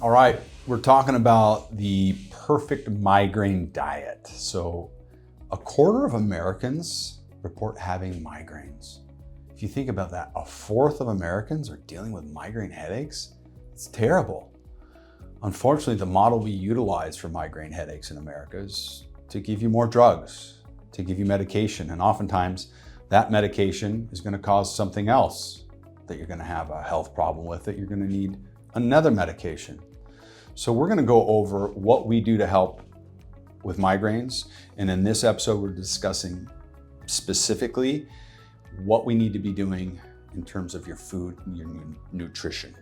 All right, we're talking about the perfect migraine diet. So a quarter of Americans report having migraines. If you think about that, a fourth of Americans are dealing with migraine headaches. It's terrible. Unfortunately, the model we utilize for migraine headaches in America is to give you more drugs, to give you medication. And oftentimes that medication is going to cause something else that you're going to have a health problem with, that you're going to need another medication. So we're going to go over what we do to help with migraines. And in this episode, we're discussing specifically what we need to be doing in terms of your food and your nutrition.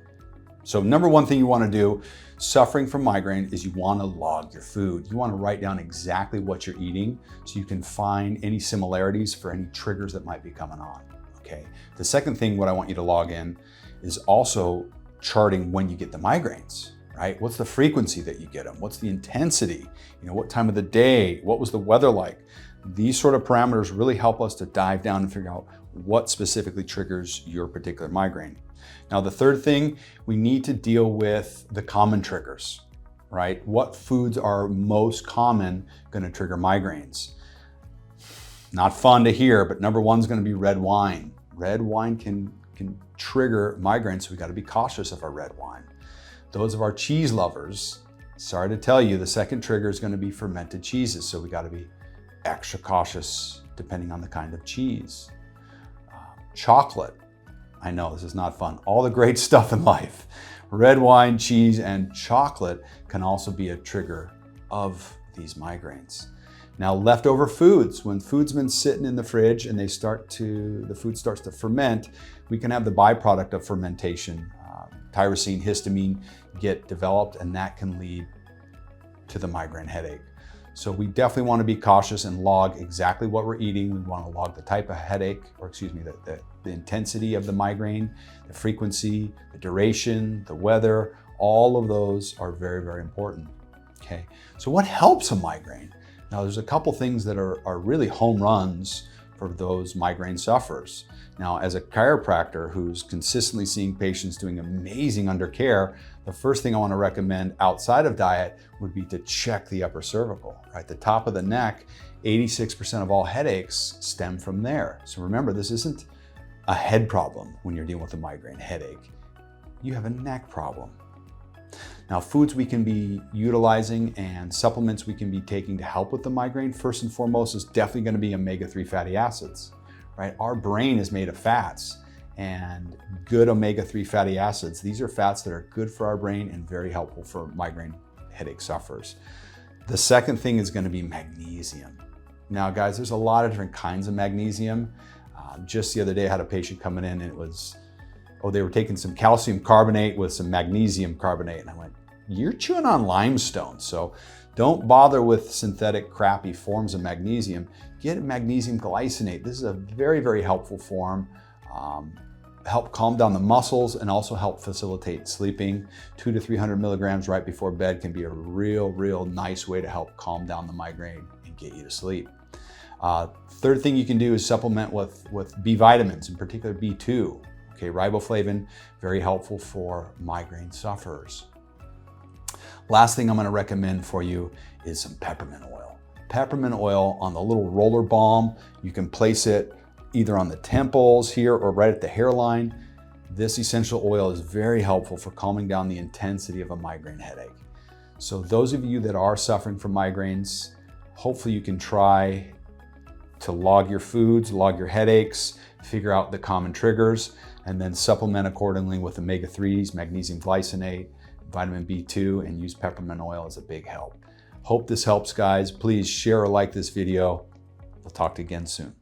So number one thing you want to do, suffering from migraine, is you want to log your food. You want to write down exactly what you're eating so you can find any similarities for any triggers that might be coming on. Okay. The second thing, what I want you to log in is also charting when you get the migraines. Right? What's the frequency that you get them? What's the intensity? What time of the day? What was the weather like? These sort of parameters really help us to dive down and figure out what specifically triggers your particular migraine. Now, the third thing, we need to deal with the common triggers, right? What foods are most common going to trigger migraines? Not fun to hear, but number one is going to be red wine. Red wine can trigger migraines, so we got to be cautious of our red wine. Those of our cheese lovers, sorry to tell you, the second trigger is going to be fermented cheeses. So we got to be extra cautious depending on the kind of cheese. Chocolate, I know this is not fun. All the great stuff in life. Red wine, cheese, and chocolate can also be a trigger of these migraines. Now, leftover foods, when food's been sitting in the fridge and the food starts to ferment, we can have the byproduct of fermentation, tyrosine, histamine, get developed, and that can lead to the migraine headache. So we definitely want to be cautious and log exactly what we're eating. We want to log the type of headache, or excuse me, the intensity of the migraine, the frequency, the duration, the weather. All of those are very, very important. Okay, so what helps a migraine? Now, there's a couple things that are really home runs for those migraine sufferers. Now, as a chiropractor who's consistently seeing patients doing amazing under care, the first thing I want to recommend outside of diet would be to check the upper cervical, right? The top of the neck, 86% of all headaches stem from there. So remember, this isn't a head problem when you're dealing with a migraine headache. You have a neck problem. Now, foods we can be utilizing and supplements we can be taking to help with the migraine, first and foremost, is definitely going to be omega-3 fatty acids, right? Our brain is made of fats, and good omega-3 fatty acids, these are fats that are good for our brain and very helpful for migraine headache sufferers. The second thing is going to be magnesium. Now, guys, there's a lot of different kinds of magnesium. Just the other day, I had a patient coming in and it was, they were taking some calcium carbonate with some magnesium carbonate. And I went, you're chewing on limestone. So don't bother with synthetic crappy forms of magnesium. Get magnesium glycinate. This is a very, very helpful form. Help calm down the muscles and also help facilitate sleeping. 200 to 300 milligrams right before bed can be a real nice way to help calm down the migraine and get you to sleep. Third thing you can do is supplement with B vitamins, in particular B2. Okay, riboflavin, very helpful for migraine sufferers. Last thing I'm going to recommend for you is some peppermint oil. Peppermint oil on the little roller balm. You can place it either on the temples here or right at the hairline. This essential oil is very helpful for calming down the intensity of a migraine headache. So those of you that are suffering from migraines, hopefully you can try to log your foods, log your headaches, figure out the common triggers, and then supplement accordingly with omega-3s, magnesium glycinate, vitamin B2, and use peppermint oil as a big help. Hope this helps, guys. Please share or like this video. We'll talk to you again soon.